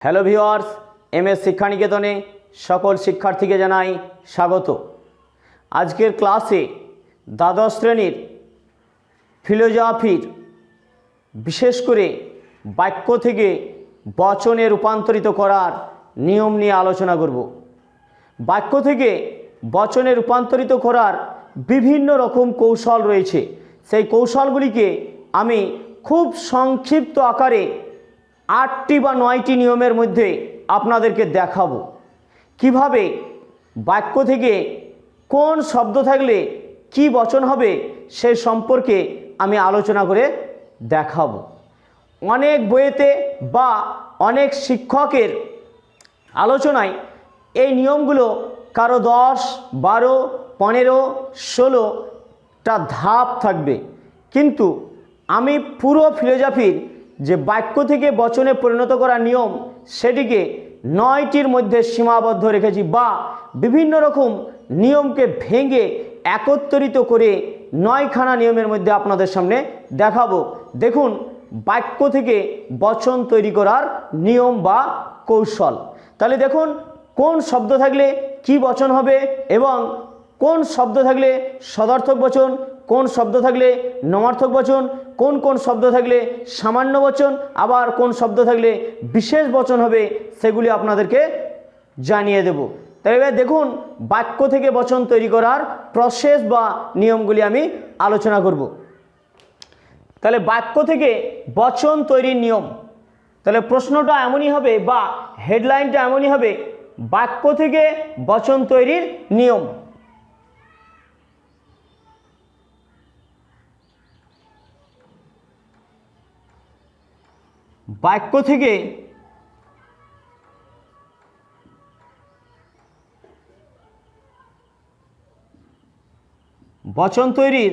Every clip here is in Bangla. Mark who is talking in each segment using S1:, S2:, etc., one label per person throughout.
S1: হ্যালো ভিউয়ার্স, এমএস শিক্ষানিকেতনে সকল শিক্ষার্থীকে জানাই স্বাগত। আজকের ক্লাসে দ্বাদশ শ্রেণীর ফিলোজফির বিশেষ করে বাক্য থেকে বচনে রূপান্তরিত করার নিয়ম নিয়ে আলোচনা করব। বাক্য থেকে বচনে রূপান্তরিত করার বিভিন্ন রকম কৌশল রয়েছে। সেই কৌশলগুলিকে আমি খুব সংক্ষিপ্ত আকারে 8টি বা 9টি নিয়মের মধ্যে আপনাদেরকে দেখাবো। কিভাবে বাক্য থেকে কোন শব্দ থাকলে কি বচন হবে সেই সম্পর্কে আমি আলোচনা করে দেখাবো। অনেক বইয়েতে বা অনেক শিক্ষকের আলোচনায় এই নিয়মগুলো কারো 10, 12, 15, 16টা ধাপ থাকবে, কিন্তু আমি পুরো ফিলোজফির যে বাক্য থেকে বচনে পরিণত করার নিয়ম সেটিকে 9টির মধ্যে সীমাবদ্ধ রেখেছি, বা বিভিন্ন রকম নিয়মকে ভেঙে একত্রিত করে 9খানা নিয়মের মধ্যে আপনাদের সামনে দেখাবো। দেখুন বাক্য থেকে বচন তৈরি করার নিয়ম বা কৌশল। তাহলে দেখুন কোন শব্দ থাকলে কি বচন হবে এবং কোন শব্দ থাকলে সদর্থক বচন, কোন শব্দ থাকলে নমার্থক বচন, কোন কোন শব্দ থাকলে সামান্য বচন, আবার কোন শব্দ থাকলে বিশেষ বচন হবে, সেগুলি আপনাদেরকে জানিয়ে দেব। তাই এবার দেখুন বাক্য থেকে বচন তৈরি করার প্রসেস বা নিয়মগুলি আমি আলোচনা করব। তাহলে বাক্য থেকে বচন তৈরির নিয়ম, তাহলে প্রশ্নটা এমনই হবে বা হেডলাইনটা এমনই হবে, বাক্য থেকে বচন তৈরির নিয়ম। বাক্য থেকে বচন তৈরির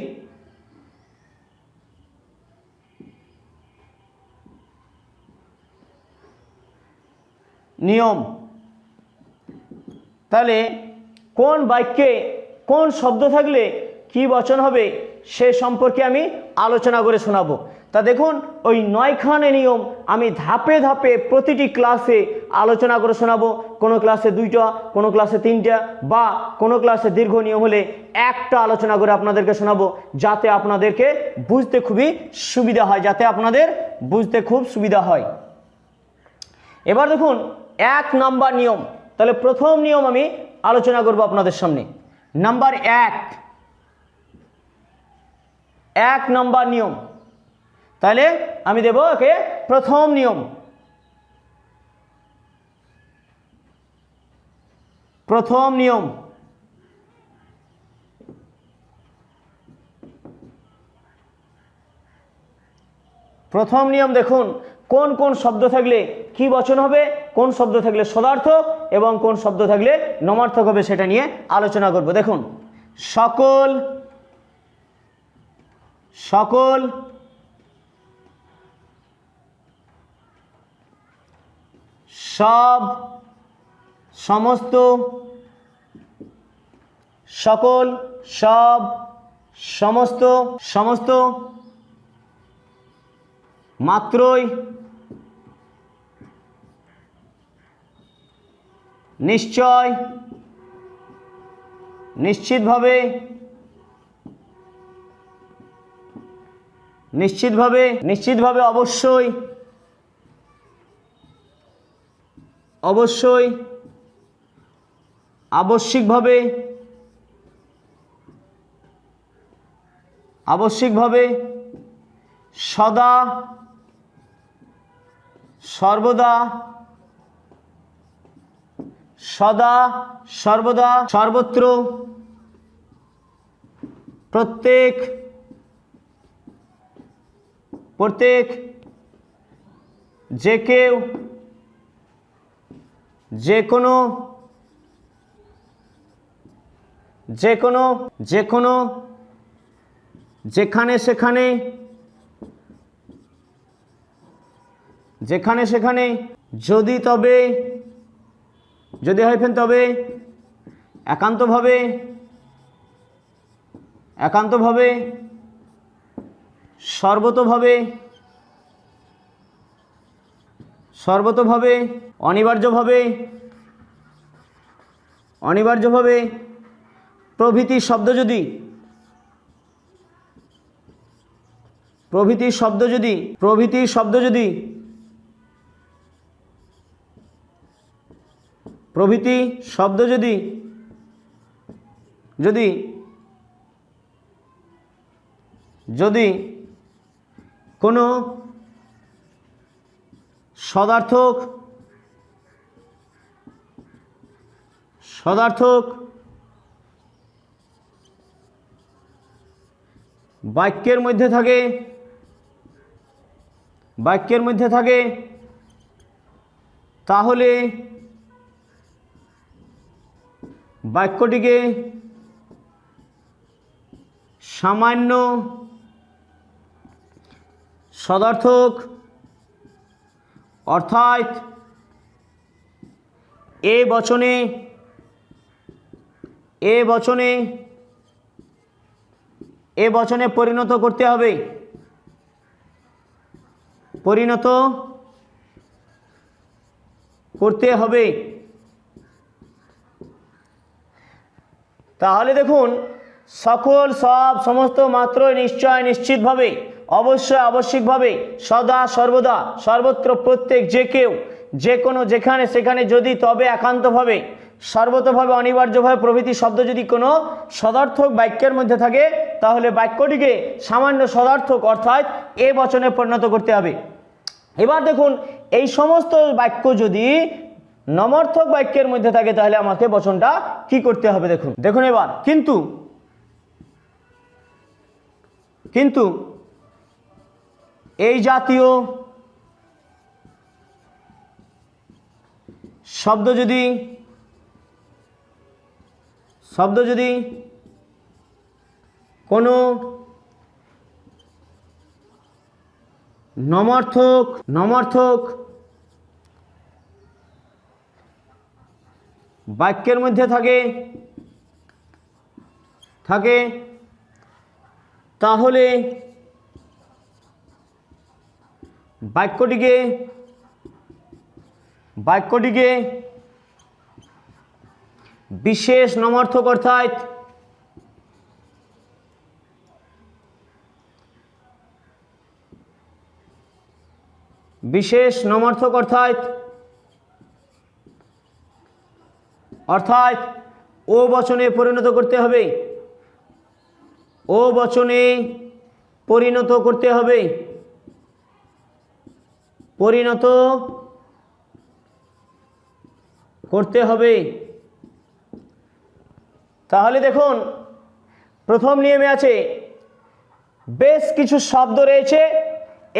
S1: নিয়ম। তাহলে কোন বাক্যে কোন শব্দ থাকলে কি বচন হবে সে সম্পর্কে আমি আলোচনা করে শোনাবো। তা দেখুন ওই 9খানা নিয়ম আমি ধাপে ধাপে প্রতিটি ক্লাসে আলোচনা করে শোনাবো। কোনো ক্লাসে 2টা, কোনো ক্লাসে 3টা, বা কোনো ক্লাসে দীর্ঘ নিয়ম হলে একটা আলোচনা করে আপনাদেরকে শোনাবো, যাতে আপনাদেরকে বুঝতে খুবই সুবিধা হয়, যাতে আপনাদের বুঝতে খুব সুবিধা হয়। এবার দেখুন 1 নাম্বার নিয়ম। তাহলে প্রথম নিয়ম আমি আলোচনা করব আপনাদের সামনে। নাম্বার 1 নাম্বার নিয়ম। তাহলে আমি দেব ওকে প্রথম নিয়ম। প্রথম নিয়ম, প্রথম নিয়ম দেখুন কোন কোন শব্দ থাকলে কি বচন হবে, কোন শব্দ থাকলে সদার্থক এবং কোন শব্দ থাকলে নমার্থক হবে, সেটা নিয়ে আলোচনা করব। দেখুন সকল, সকল, সব, সমস্ত, সকল, সব, সমস্ত, সমস্ত, মাত্রই, নিশ্চয়, নিশ্চিতভাবে, নিশ্চিতভাবে, নিশ্চিতভাবে, অবশ্যই, অবশ্যই, আবশ্যিকভাবে, আবশ্যিকভাবে, সদা, সর্বদা, সদা, সর্বদা, সর্বত্র, প্রত্যেক, প্রত্যেক, যে কেউ, যে কোনো, যে কোনো, যে কোনো, যেখানে সেখানে, যেখানে সেখানে, যদি তবে, যদি হাইফেন তবে, একান্তভাবে, একান্তভাবে, সর্বতোভাবে, সর্বতোভাবে, অনিবার্যভাবে, অনিবার্যভাবে প্রভৃতি শব্দ যদি, প্রভৃতি শব্দ যদি, প্রভৃতি শব্দ যদি, প্রভৃতি শব্দ যদি, যদি যদি কোনো সদার্থক, সদার্থক বাক্যের মধ্যে থাকে, বাক্যের মধ্যে থাকে, তাহলে বাক্যটিকে সামান্য সদার্থক অর্থাৎ এ বচনে, এ বচনে, এ বচনে পরিণত করতে হবে, পরিণত করতে হবে। তাহলে দেখুন, সকল, সব, সমস্ত, মাত্র, নিশ্চয়, নিশ্চিতভাবে, অবশ্যই, আবশ্যিকভাবে, সদা, সর্বদা, সর্বত্র, প্রত্যেক, যে কেউ, যে কোনো, যেখানে, সেখানে, যদি, তবে, একান্তভাবে, সর্বতভাবে, অনিবার্যভাবে প্রভৃতি শব্দ যদি কোনো সদার্থক বাক্যের মধ্যে থাকে, তাহলে বাক্যটিকে সামান্য সদার্থক অর্থাৎ এ বচনে পরিণত করতে হবে। এবার দেখুন, এই সমস্ত বাক্য যদি নমর্থক বাক্যের মধ্যে থাকে, তাহলে আমাকে বচনটা কি করতে হবে? দেখুন, দেখুন এবার, কিন্তু, কিন্তু এই জাতীয় শব্দ যদি, শব্দ যদি কোনো নমর্থক, নমর্থক বাক্যের মধ্যে থাকে, থাকে, তাহলে বাক্যটিকে, বাক্যটিকে বিশেষ নমর্থক অর্থাৎ বিশেষ নমর্থক অর্থাৎ অর্থাৎ ও বচনে পরিণত করতে হবে, ও বচনে পরিণত করতে হবে, পরিণত করতে হবে। তাহলে দেখুন, প্রথম নিয়মে আছে বেশ কিছু শব্দ রয়েছে,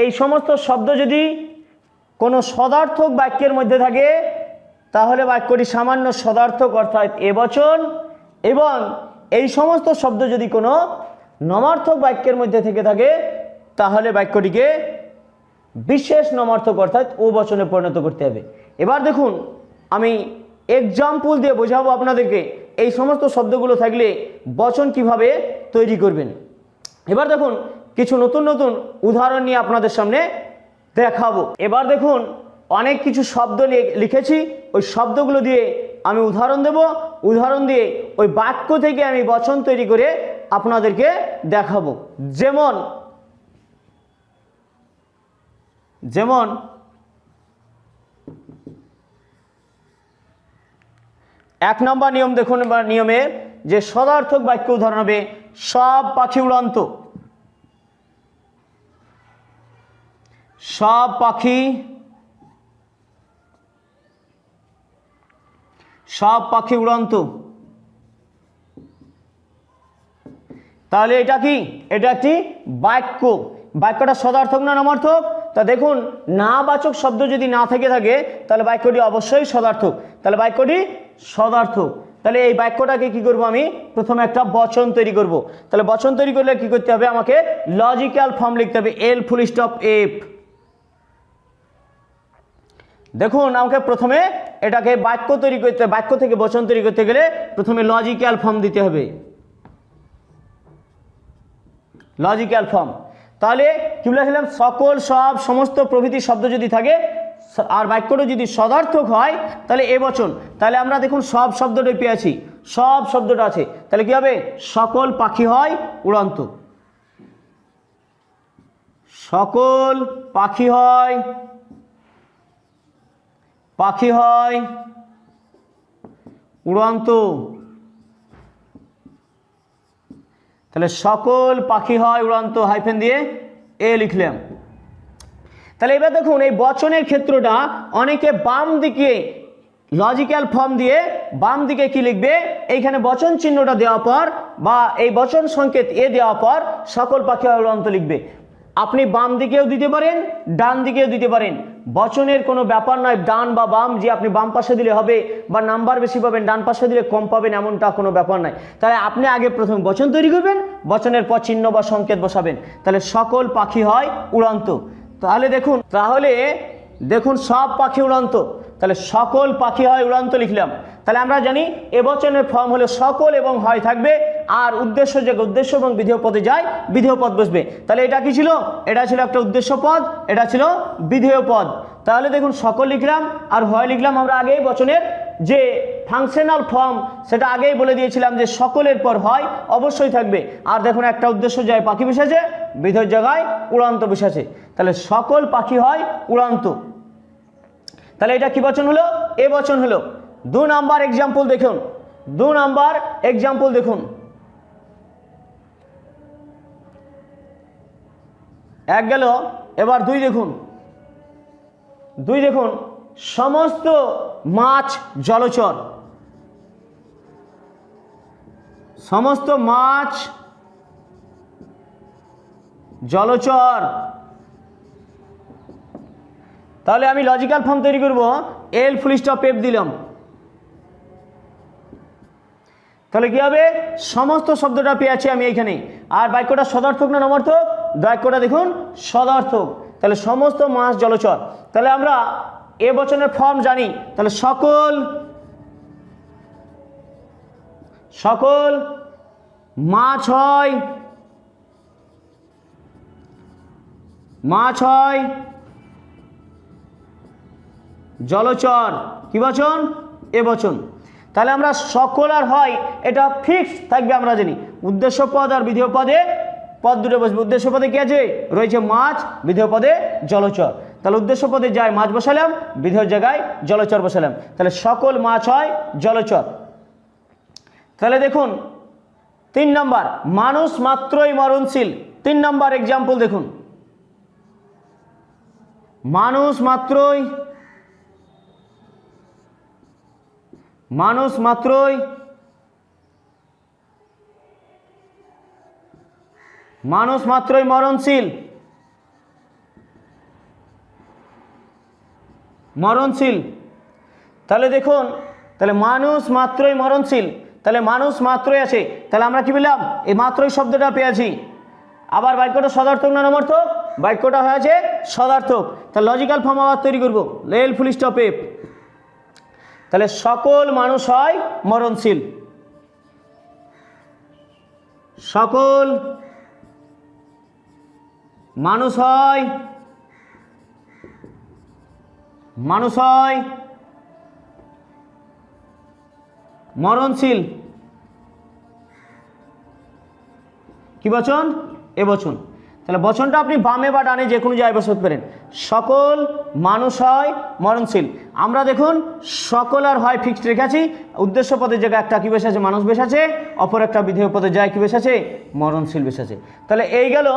S1: এই সমস্ত শব্দ যদি কোনো সদার্থক বাক্যের মধ্যে থাকে, তাহলে বাক্যটি সামান্য সদার্থক অর্থাৎ এ বচন, এবং এই সমস্ত শব্দ যদি কোনো নমার্থক বাক্যের মধ্যে থেকে থাকে, তাহলে বাক্যটিকে বিশেষ নমার্থক অর্থাৎ ও বচনে পরিণত করতে হবে। এবার দেখুন, আমি এক্সাম্পল দিয়ে বোঝাবো আপনাদেরকে এই সমস্ত শব্দগুলো থাকলে বচন কিভাবে তৈরি করবেন। এবার দেখুন, কিছু নতুন নতুন উদাহরণ নিয়ে আপনাদের সামনে দেখাবো। এবার দেখুন, অনেক কিছু শব্দ লিখেছি, ওই শব্দগুলো দিয়ে আমি উদাহরণ দেব, উদাহরণ দিয়ে ওই বাক্য থেকে আমি বচন তৈরি করে আপনাদেরকে দেখাবো। যেমন যেমন এক নম্বর নিয়ম দেখুন, এবার নিয়মে যে সদার্থক বাক্য উদাহরণ হবে সব পাখি উড়ন্ত, সব পাখি, সব পাখি উড়ন্ত। তাহলে এটা কি? এটা একটি বাক্য। বাক্যটা সদার্থক না নমার্থক? তা দেখুন, না বাচক শব্দ যদি না থেকে থাকে, তাহলে বাক্যটি অবশ্যই সদার্থক। তাহলে বাক্যটি সদার্থক। তাহলে এই বাক্যটাকে কি করব? আমি প্রথমে একটা বচন তৈরি করব। তাহলে বচন তৈরি করলে কি করতে হবে? আমাকে লজিক্যাল ফর্ম লিখতে হবে, এল ফুল স্টপ এফ। দেখুন, আমাকে প্রথমে এটাকে বাক্য তৈরি করতে, বাক্য থেকে বচন তৈরি করতে গেলে প্রথমে লজিক্যাল ফর্ম দিতে হবে, লজিক্যাল ফর্ম। তাহলে কি বলেছিলাম? সকল, সব, সমস্ত প্রভৃতি শব্দ যদি থাকে, আর বাক্যটা যদি সদার্থক হয় তাহলে এবচন। তাহলে আমরা দেখুন সব শব্দটাই পেয়েছি, সব শব্দটা আছে, তাহলে কি হবে? সকল পাখি হয় উড়ন্ত। সকল পাখি হয় উড়ন্ত। তাহলে সকল পাখি হয় উড়ন্ত, হাইফেন দিয়ে এ লিখলাম। তাহলে এবার দেখুন এই বচনের ক্ষেত্রটা অনেকে বাম দিকে লজিক্যাল ফর্ম দিয়ে বাম দিকে কি লিখবে, এইখানে বচন চিহ্নটা দেওয়ার পর বা এই বচন সংকেত এ দেওয়ার পর সকল পাখি হয় উড়ন্ত লিখবে। আপনি বাম দিকেও দিতে পারেন, ডান দিকেও দিতে পারেন, বচনের কোনো ব্যাপার নয় ডান বা বাম যে আপনি বাম পাশে দিলে হবে বা নাম্বার বেশি পাবেন ডান পাশে দিলে কম পাবেন এমনটা কোনো ব্যাপার নয়। তাহলে আপনি আগে প্রথম বচন তৈরি করবেন, বচনের পর চিহ্ন বা সংকেত বসাবেন, তাহলে সকল পাখি হয় উড়ন্ত। তাহলে দেখুন সব পাখি উড়ন্ত, তাহলে সকল পাখি হয় উড়ন্ত লিখলাম। তাহলে আমরা জানি এবচনের ফর্ম হলো সকল এবং হয় থাকবে, আর উদ্দেশ্য যে উদ্দেশ্য এবং বিধেয় পদে যায় বিধেয় পদ বসবে। তাহলে এটা কি ছিল? এটা ছিল একটা উদ্দেশ্য পদ, এটা ছিল বিধেয় পদ। তাহলে দেখুন সকল লিখলাম আর হয় লিখলাম। আমরা আগেই বচনের যে ফাংশনাল ফর্ম সেটা আগেই বলে দিয়েছিলাম যে সকলের পর হয় অবশ্যই থাকবে, আর দেখুন একটা উদ্দেশ্য যায় পাখি বসেছে, বিধেয় জায়গায় উড়ন্ত বসেছে, তাহলে সকল পাখি হয় উড়ন্ত। তাহলে এটা কি বচন হলো? এ বচন হলো। 2 নাম্বার এক্সাম্পল দেখুন, 2 নাম্বার এক্সাম্পল দেখুন। এক গেল, এবার 2 দেখুন। 2 দেখুন, সমস্ত মাছ জলচর। সমস্ত মাছ জলচর। তাহলে আমি লজিক্যাল ফর্ম তৈরি করব, এল ফুল স্টপ এফ দিলাম। তাহলে কি হবে? সমস্ত শব্দটা পেয়েছি আমি এইখানে। আর বাক্যটা সদার্থক না নমার্থক? বাক্যটা দেখুন সদার্থক। তাহলে সমস্ত মাছ জলচর। তাহলে আমরা এ বচনের ফর্ম জানি, তাহলে সকল মাছ হয় জলচর। কি বচন? এ বচন। তাহলে আমরা সকল আর হয় এটা ফিক্স থাকবে, আমরা জানি উদ্দেশ্য পদ আর বিধেয় পদে পদ দুটো বসবে। উদ্দেশ্য পদে কি আছে? রয়েছে মাছ, বিধেয় পদে জলচর। তাহলে উদ্দেশ্য পদে যায় মাছ বসালাম, বিধেয় জায়গায় জলচর বসালাম, তাহলে সকল মাছ হয় জলচর। তাহলে দেখুন 3 নাম্বার, মানুষ মাত্রই মরণশীল। 3 নাম্বার এক্সাম্পল দেখুন, মানুষ মাত্রই মরণশীল। তাহলে দেখুন, তাহলে মানুষ মাত্রই মরণশীল, তাহলে মানুষ মাত্রই আছে, তাহলে আমরা কি পেলাম? এই মাত্রই শব্দটা পেয়েছি। আবার বাক্যটা সদার্থক না নমার্থক? বাক্যটা হয়েছে সদার্থক। তাহলে লজিক্যাল ফর্ম আবার তৈরি করবো, এল ফুল স্টপ এফ। তাহলে সকল মানুষ হয় মরণশীল। সকল মানুষ হয় মরণশীল। কি বচন? এ বচন। তাহলে বচনটা আপনি বামে বা ডানে যে কোনো জায়গায় বসাতে পারেন। সকল মানুষ হয় মরণশীল। আমরা দেখুন সকল আর হয় ফিক্সড রেখেছি, উদ্দেশ্য পদের জায়গায় একটা কি বসেছে? মানুষ বসেছে, অপর একটা বিধেয় পদের জায়গায় কি বসেছে? মরণশীল বসেছে। তাহলে এই গেল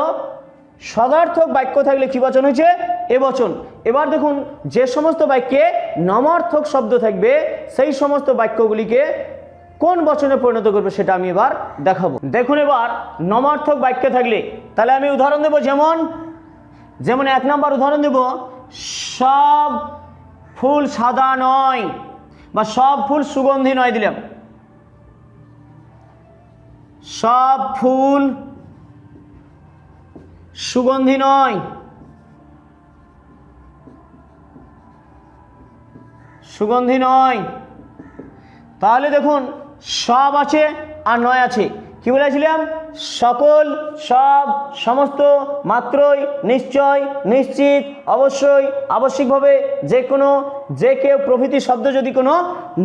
S1: সদার্থক বাক্য থাকলে কি বচন হয়েছে? এ বচন। এবার দেখুন যে সমস্ত বাক্যে নমার্থক শব্দ থাকবে সেই সমস্ত বাক্যগুলিকে কোন বচনে পরিণত করবে সেটা আমি এবার দেখাবো। দেখুন এবার নমার্থক বাক্য থাকলে তাহলে আমি উদাহরণ দেব, যেমন 1 নাম্বার উদাহরণ দেব, সব ফুল সাদা নয় বা সব ফুল সুগন্ধি নয় দিলাম। সব ফুল সুগন্ধি নয়। তাহলে দেখুন সব আছে আর নয় আছে, কি বলেছিলাম? সকল, সব, সমস্ত, মাত্রই, নিশ্চয়, নিশ্চিত, অবশ্যই, আবশ্যিকভাবে, যে কোনো, যে কেউ প্রভৃতি শব্দ যদি কোনো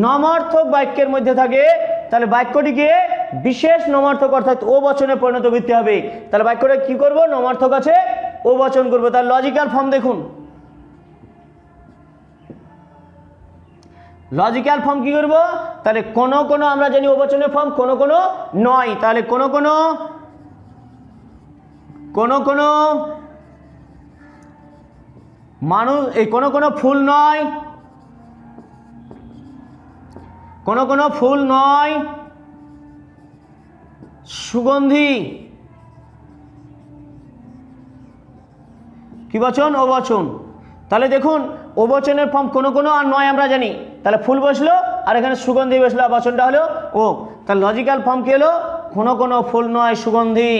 S1: নমার্থক বাক্যের মধ্যে থাকে তাহলে বাক্যটিকে বিশেষ নমার্থক অর্থাৎ ও বচনে পরিণত করতে হবে। তাহলে বাক্যটা কি করব? নমার্থক আছে, ও বচন করব। তার লজিক্যাল ফর্ম দেখুন। লজিক্যাল ফর্ম কি করব? তাহলে কোনো কোনো আমরা জানি ও বচনের ফর্ম, কোনো কোনো নয়। তাহলে কোনো কোনো মানুষ, এই কোনো কোনো ফুল নয়, কোনো কোনো ফুল নয় সুগন্ধি, কি বচন? ও বচন। তাহলে দেখুন ও বচনের ফর্ম কোনো কোনো আর নয় আমরা জানি, তাহলে ফুল বসলো আর এখানে সুগন্ধি বসলো, আর বচনটা হলো ও। তাহলে লজিক্যাল ফর্ম কি হলো? কোনো কোনো ফুল নয় সুগন্ধি।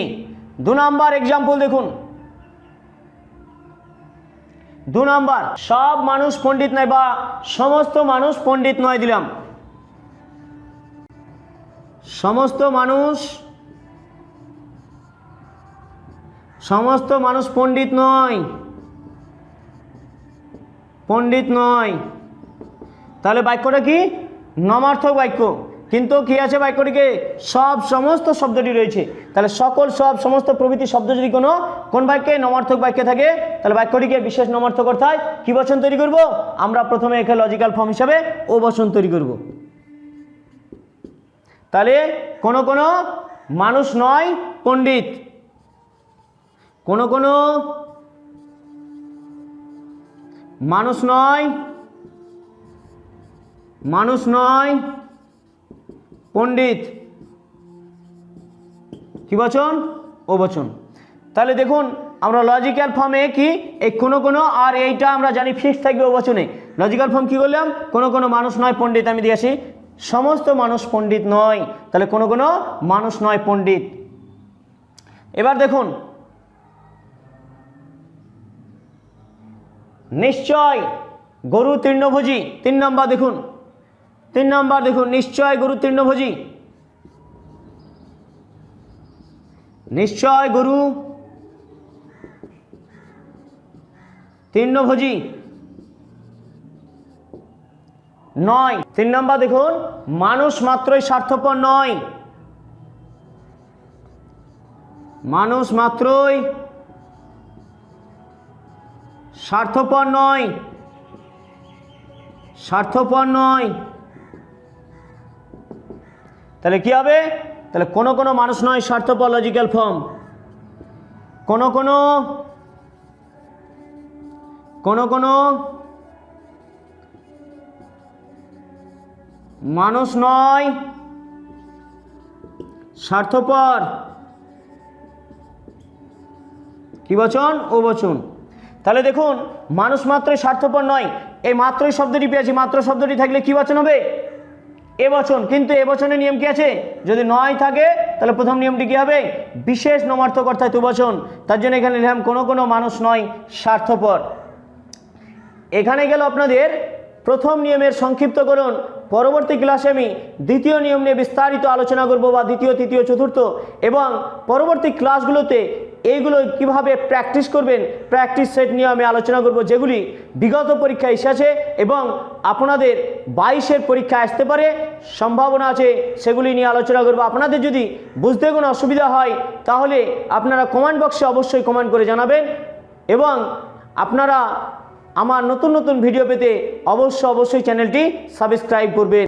S1: 2 নাম্বার এক্সাম্পল দেখুন। 2 নাম্বার, সব মানুষ পণ্ডিত নয় বা সমস্ত মানুষ পণ্ডিত নয় দিলাম। সমস্ত মানুষ পণ্ডিত নয়, পণ্ডিত নয়। তাহলে বাক্যটা কি? নমার্থক বাক্য, কিন্তু কি আছে বাক্যটিকে? সব, সমস্ত শব্দটি রয়েছে। তাহলে সকল, সব, সমস্ত প্রভৃতি শব্দ যদি কোন বাক্যে? নমার্থক বাক্যে থাকে তাহলে বাক্যটিকে বিশেষ নমার্থক অর্থাৎ কি বচন তৈরি করব? আমরা প্রথমে এখানে লজিক্যাল ফর্ম হিসাবে ও বচন তৈরি করব। তাহলে কোনো কোনো মানুষ নয় পণ্ডিত, কোনো কোনো মানুষ নয় পণ্ডিত, কি বচন? ও বচন। তাহলে দেখুন আমরা লজিক্যাল ফর্মে কি এই কোনো কোনো আর এইটা আমরা জানি ফিক্স থাকবে ও বচনে। লজিক্যাল ফর্ম কি করলাম? কোনো কোনো মানুষ নয় পণ্ডিত, আমি দিয়ে আসি সমস্ত মানুষ পণ্ডিত নয়, তাহলে কোনো কোনো মানুষ নয় পণ্ডিত। এবার দেখুন নিশ্চয় গরু তৃণভোজী। 3 নম্বর দেখুন, 3 নম্বর দেখুন, নিশ্চয় গরু তৃণভোজী। নিশ্চয় গরু তৃণভোজী নয়। 3 নম্বর দেখুন, মানুষ মাত্রই স্বার্থপর নয়, মানুষ মাত্রই স্বার্থপর নয়, স্বার্থপর নয়। তাহলে কি হবে? তাহলে কোনো কোনো মানুষ নয় স্বার্থপর, লজিক্যাল ফর্ম। কোনো কোনো মানুষ নয় স্বার্থপর, কি বচন? ও বচন। তাহলে দেখুন মানুষ মাত্রই স্বার্থপর নয়, এই মাত্রই শব্দটি পেয়েছি, মাত্র শব্দটি থাকলে কি বচন হবে? এ বচন। কিন্তু এ বচনের নিয়ম কি আছে? যদি নয় থাকে তাহলে প্রথম নিয়মটি কি হবে? বিশেষ নমার্থক অর্থাৎ ও বচন। তার জন্য এখানে লিখলাম কোনো কোনো মানুষ নয় স্বার্থপর। এখানে গেল আপনাদের প্রথম নিয়মের সংক্ষিপ্তকরণ। পরবর্তী ক্লাসে আমি দ্বিতীয় নিয়ম নিয়ে বিস্তারিত আলোচনা করব, বা দ্বিতীয়, তৃতীয়, চতুর্থ, এবং পরবর্তী ক্লাসগুলোতে এইগুলো কিভাবে প্র্যাকটিস করবেন, প্র্যাকটিস সেট নিয়ে আমি আলোচনা করব, যেগুলি বিগত পরীক্ষায় এসেছে এবং আপনাদের 22-এর পরীক্ষা আসতে পারে, সম্ভাবনা আছে, সেগুলি নিয়ে আলোচনা করব। আপনাদের যদি বুঝতে কোনো অসুবিধা হয় তাহলে আপনারা কমেন্ট বক্সে অবশ্যই কমেন্ট করে জানাবেন, এবং আপনারা আমার নতুন নতুন ভিডিও পেতে অবশ্যই চ্যানেলটি সাবস্ক্রাইব করবেন।